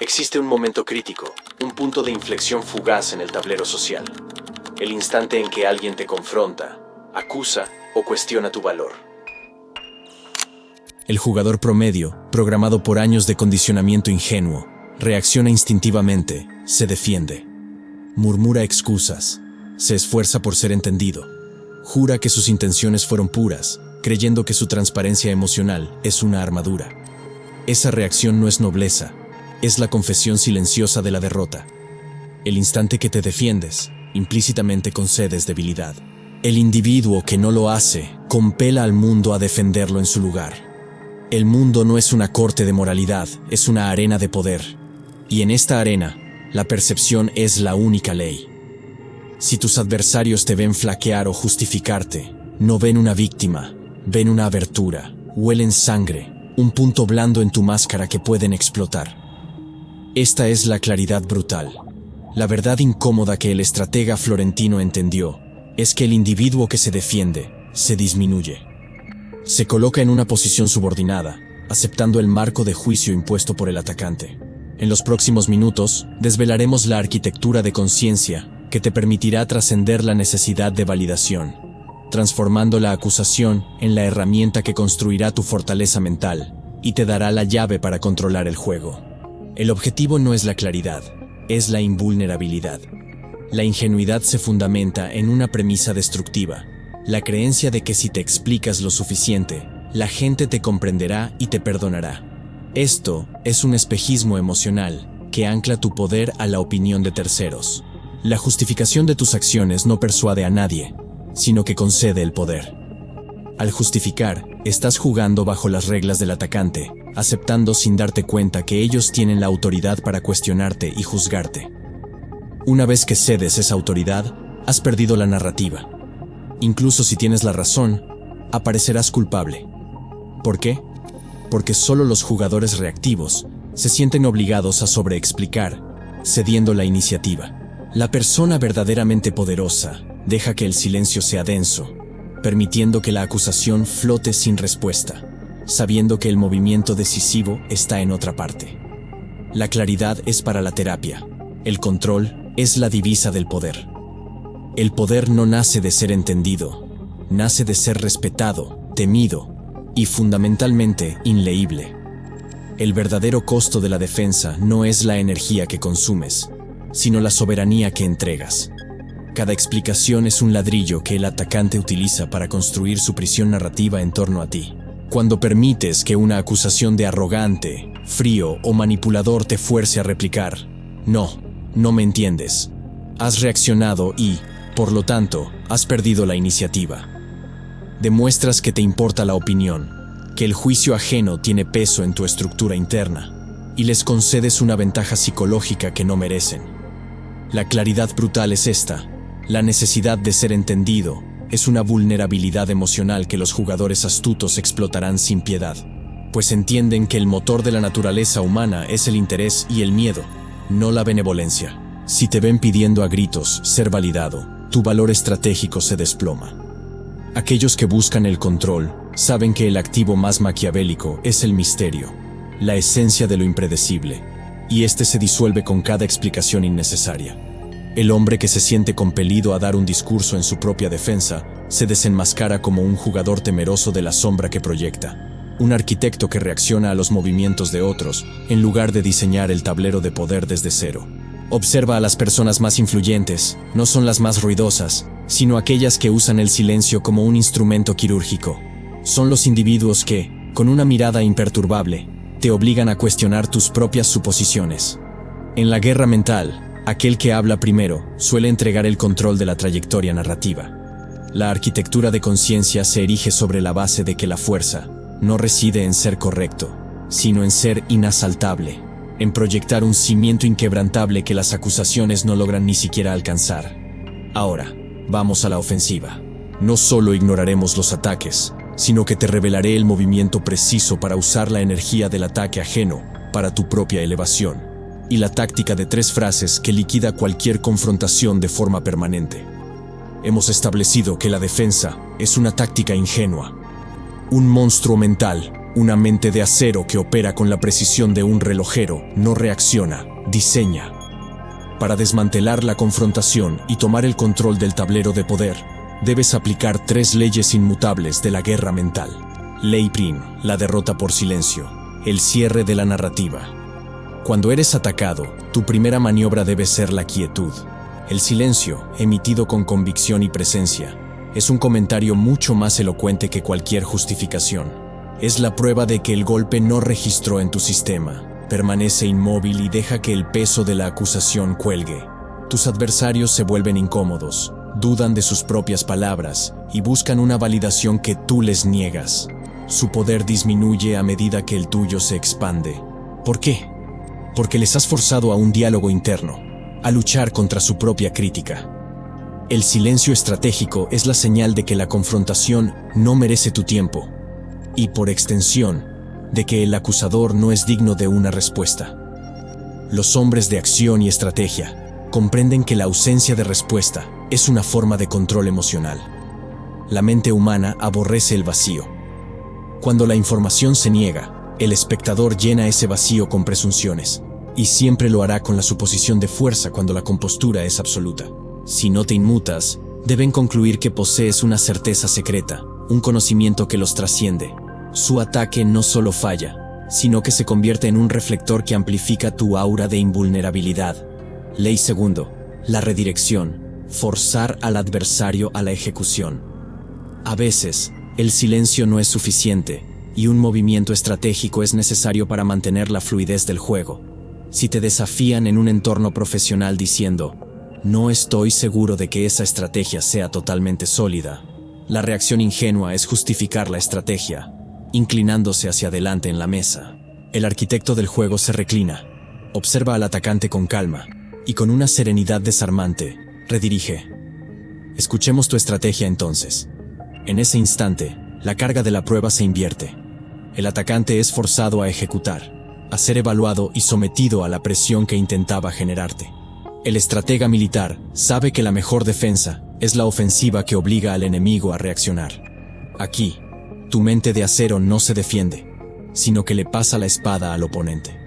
Existe un momento crítico, un punto de inflexión fugaz en el tablero social. El instante en que alguien te confronta, acusa o cuestiona tu valor. El jugador promedio, programado por años de condicionamiento ingenuo, reacciona instintivamente, se defiende. Murmura excusas, se esfuerza por ser entendido. Jura que sus intenciones fueron puras, creyendo que su transparencia emocional es una armadura. Esa reacción no es nobleza, es la confesión silenciosa de la derrota. El instante que te defiendes, implícitamente concedes debilidad. El individuo que no lo hace, compela al mundo a defenderlo en su lugar. El mundo no es una corte de moralidad, es una arena de poder. Y en esta arena, la percepción es la única ley. Si tus adversarios te ven flaquear o justificarte, no ven una víctima, ven una abertura, huelen sangre, un punto blando en tu máscara que pueden explotar. Esta es la claridad brutal. La verdad incómoda que el estratega florentino entendió es que el individuo que se defiende se disminuye. Se coloca en una posición subordinada, aceptando el marco de juicio impuesto por el atacante. En los próximos minutos, desvelaremos la arquitectura de conciencia que te permitirá trascender la necesidad de validación, transformando la acusación en la herramienta que construirá tu fortaleza mental y te dará la llave para controlar el juego. El objetivo no es la claridad, es la invulnerabilidad. La ingenuidad se fundamenta en una premisa destructiva, la creencia de que si te explicas lo suficiente, la gente te comprenderá y te perdonará. Esto es un espejismo emocional que ancla tu poder a la opinión de terceros. La justificación de tus acciones no persuade a nadie, sino que concede el poder. Al justificar, estás jugando bajo las reglas del atacante, aceptando sin darte cuenta que ellos tienen la autoridad para cuestionarte y juzgarte. Una vez que cedes esa autoridad, has perdido la narrativa. Incluso si tienes la razón, aparecerás culpable. ¿Por qué? Porque solo los jugadores reactivos se sienten obligados a sobreexplicar, cediendo la iniciativa. La persona verdaderamente poderosa deja que el silencio sea denso, permitiendo que la acusación flote sin respuesta, sabiendo que el movimiento decisivo está en otra parte. La claridad es para la terapia. El control es la divisa del poder. El poder no nace de ser entendido, nace de ser respetado, temido y fundamentalmente inleíble. El verdadero costo de la defensa no es la energía que consumes, sino la soberanía que entregas. Cada explicación es un ladrillo que el atacante utiliza para construir su prisión narrativa en torno a ti. Cuando permites que una acusación de arrogante, frío o manipulador te fuerce a replicar, no me entiendes. Has reaccionado y, por lo tanto, has perdido la iniciativa. Demuestras que te importa la opinión, que el juicio ajeno tiene peso en tu estructura interna, y les concedes una ventaja psicológica que no merecen. La claridad brutal es esta. La necesidad de ser entendido es una vulnerabilidad emocional que los jugadores astutos explotarán sin piedad, pues entienden que el motor de la naturaleza humana es el interés y el miedo, no la benevolencia. Si te ven pidiendo a gritos ser validado, tu valor estratégico se desploma. Aquellos que buscan el control saben que el activo más maquiavélico es el misterio, la esencia de lo impredecible, y este se disuelve con cada explicación innecesaria. El hombre que se siente compelido a dar un discurso en su propia defensa se desenmascara como un jugador temeroso de la sombra que proyecta, un arquitecto que reacciona a los movimientos de otros en lugar de diseñar el tablero de poder desde cero. Observa a las personas más influyentes, no son las más ruidosas, sino aquellas que usan el silencio como un instrumento quirúrgico. Son los individuos que, con una mirada imperturbable, te obligan a cuestionar tus propias suposiciones. En la guerra mental, aquel que habla primero suele entregar el control de la trayectoria narrativa. La arquitectura de conciencia se erige sobre la base de que la fuerza no reside en ser correcto, sino en ser inasaltable, en proyectar un cimiento inquebrantable que las acusaciones no logran ni siquiera alcanzar. Ahora, vamos a la ofensiva. No solo ignoraremos los ataques, sino que te revelaré el movimiento preciso para usar la energía del ataque ajeno para tu propia elevación, y la táctica de 3 frases que liquida cualquier confrontación de forma permanente. Hemos establecido que la defensa es una táctica ingenua, un monstruo mental Una mente de acero que opera con la precisión de un relojero no reacciona, diseña. Para desmantelar la confrontación y tomar el control del tablero de poder, debes aplicar 3 leyes inmutables de la guerra mental. Ley Prim, la derrota por silencio, el cierre de la narrativa. Cuando eres atacado, tu primera maniobra debe ser la quietud. El silencio, emitido con convicción y presencia, es un comentario mucho más elocuente que cualquier justificación. Es la prueba de que el golpe no registró en tu sistema. Permanece inmóvil y deja que el peso de la acusación cuelgue. Tus adversarios se vuelven incómodos, dudan de sus propias palabras y buscan una validación que tú les niegas. Su poder disminuye a medida que el tuyo se expande. ¿Por qué? Porque les has forzado a un diálogo interno, a luchar contra su propia crítica. El silencio estratégico es la señal de que la confrontación no merece tu tiempo, y por extensión, de que el acusador no es digno de una respuesta. Los hombres de acción y estrategia comprenden que la ausencia de respuesta es una forma de control emocional. La mente humana aborrece el vacío. Cuando la información se niega, el espectador llena ese vacío con presunciones, y siempre lo hará con la suposición de fuerza cuando la compostura es absoluta. Si no te inmutas, deben concluir que posees una certeza secreta, un conocimiento que los trasciende. Su ataque no solo falla, sino que se convierte en un reflector que amplifica tu aura de invulnerabilidad. Ley segundo, la redirección, forzar al adversario a la ejecución. A veces, el silencio no es suficiente, y un movimiento estratégico es necesario para mantener la fluidez del juego. Si te desafían en un entorno profesional diciendo, no estoy seguro de que esa estrategia sea totalmente sólida, la reacción ingenua es justificar la estrategia, inclinándose hacia adelante en la mesa. El arquitecto del juego se reclina, observa al atacante con calma, y con una serenidad desarmante, redirige. Escuchemos tu estrategia entonces. En ese instante, la carga de la prueba se invierte. El atacante es forzado a ejecutar, a ser evaluado y sometido a la presión que intentaba generarte. El estratega militar sabe que la mejor defensa es la ofensiva que obliga al enemigo a reaccionar. Aquí, tu mente de acero no se defiende, sino que le pasa la espada al oponente.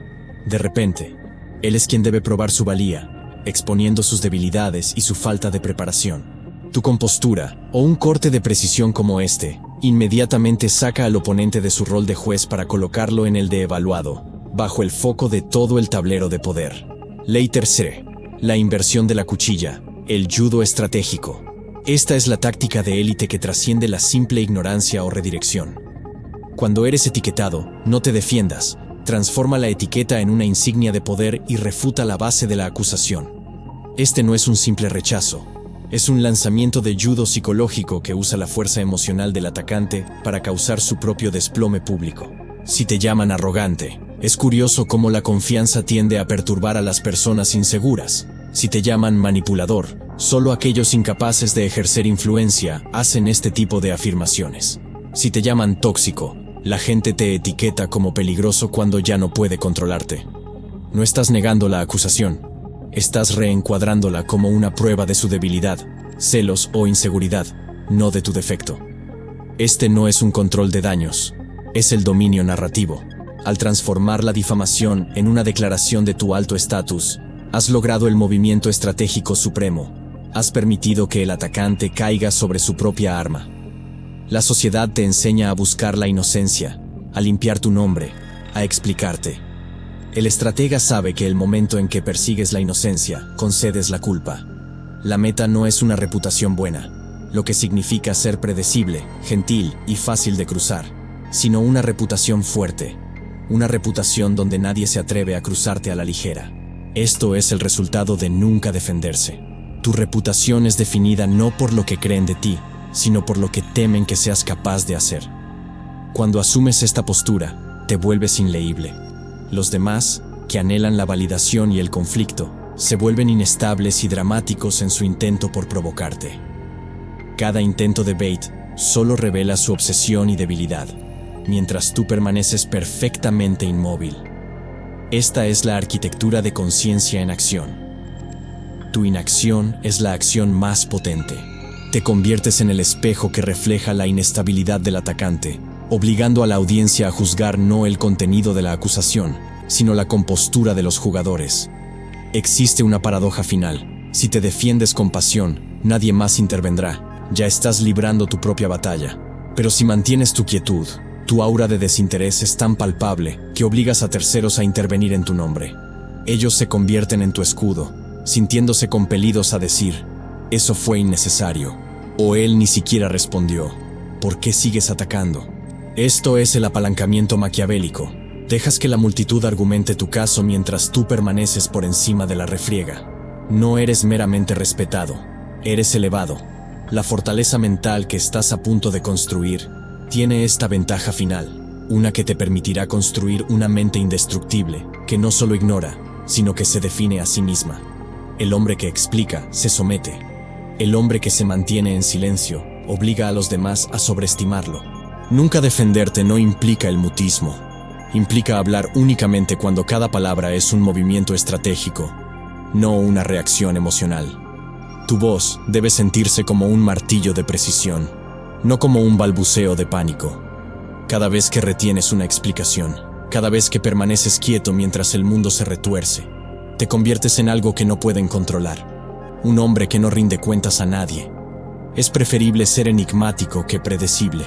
De repente, él es quien debe probar su valía, exponiendo sus debilidades y su falta de preparación. Tu compostura, o un corte de precisión como este, inmediatamente saca al oponente de su rol de juez para colocarlo en el de evaluado, bajo el foco de todo el tablero de poder. Ley tercera, la inversión de la cuchilla, el judo estratégico. Esta es la táctica de élite que trasciende la simple ignorancia o redirección. Cuando eres etiquetado, no te defiendas, transforma la etiqueta en una insignia de poder y refuta la base de la acusación. Este no es un simple rechazo, es un lanzamiento de judo psicológico que usa la fuerza emocional del atacante para causar su propio desplome público. Si te llaman arrogante, es curioso cómo la confianza tiende a perturbar a las personas inseguras. Si te llaman manipulador, solo aquellos incapaces de ejercer influencia hacen este tipo de afirmaciones. Si te llaman tóxico, la gente te etiqueta como peligroso cuando ya no puede controlarte. No estás negando la acusación, estás reencuadrándola como una prueba de su debilidad, celos o inseguridad, no de tu defecto. Este no es un control de daños, es el dominio narrativo. Al transformar la difamación en una declaración de tu alto estatus, has logrado el movimiento estratégico supremo. Has permitido que el atacante caiga sobre su propia arma. La sociedad te enseña a buscar la inocencia, a limpiar tu nombre, a explicarte. El estratega sabe que el momento en que persigues la inocencia, concedes la culpa. La meta no es una reputación buena, lo que significa ser predecible, gentil y fácil de cruzar, sino una reputación fuerte, una reputación donde nadie se atreve a cruzarte a la ligera. Esto es el resultado de nunca defenderse. Tu reputación es definida no por lo que creen de ti, sino por lo que temen que seas capaz de hacer. Cuando asumes esta postura, te vuelves inleíble. Los demás, que anhelan la validación y el conflicto, se vuelven inestables y dramáticos en su intento por provocarte. Cada intento de bait solo revela su obsesión y debilidad, mientras tú permaneces perfectamente inmóvil. Esta es la arquitectura de conciencia en acción. Tu inacción es la acción más potente. Te conviertes en el espejo que refleja la inestabilidad del atacante, obligando a la audiencia a juzgar no el contenido de la acusación, sino la compostura de los jugadores. Existe una paradoja final. Si te defiendes con pasión, nadie más intervendrá. Ya estás librando tu propia batalla. Pero si mantienes tu quietud, tu aura de desinterés es tan palpable que obligas a terceros a intervenir en tu nombre. Ellos se convierten en tu escudo, sintiéndose compelidos a decir: «Eso fue innecesario», o «Él ni siquiera respondió. ¿Por qué sigues atacando?». Esto es el apalancamiento maquiavélico. Dejas que la multitud argumente tu caso mientras tú permaneces por encima de la refriega. No eres meramente respetado, eres elevado. La fortaleza mental que estás a punto de construir tiene esta ventaja final, una que te permitirá construir una mente indestructible, que no solo ignora, sino que se define a sí misma. El hombre que explica se somete. El hombre que se mantiene en silencio obliga a los demás a sobreestimarlo. Nunca defenderte no implica el mutismo. Implica hablar únicamente cuando cada palabra es un movimiento estratégico, no una reacción emocional. Tu voz debe sentirse como un martillo de precisión, no como un balbuceo de pánico. Cada vez que retienes una explicación, cada vez que permaneces quieto mientras el mundo se retuerce, te conviertes en algo que no pueden controlar, un hombre que no rinde cuentas a nadie. Es preferible ser enigmático que predecible.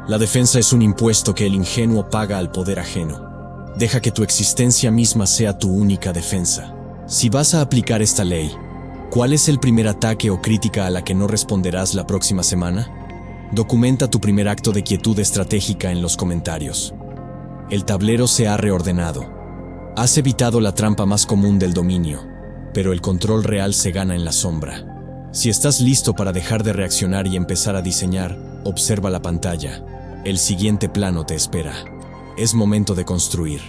La defensa es un impuesto que el ingenuo paga al poder ajeno. Deja que tu existencia misma sea tu única defensa. Si vas a aplicar esta ley, ¿cuál es el primer ataque o crítica a la que no responderás la próxima semana? Documenta tu primer acto de quietud estratégica en los comentarios. El tablero se ha reordenado. Has evitado la trampa más común del dominio, pero el control real se gana en la sombra. Si estás listo para dejar de reaccionar y empezar a diseñar, observa la pantalla. El siguiente plano te espera. Es momento de construir.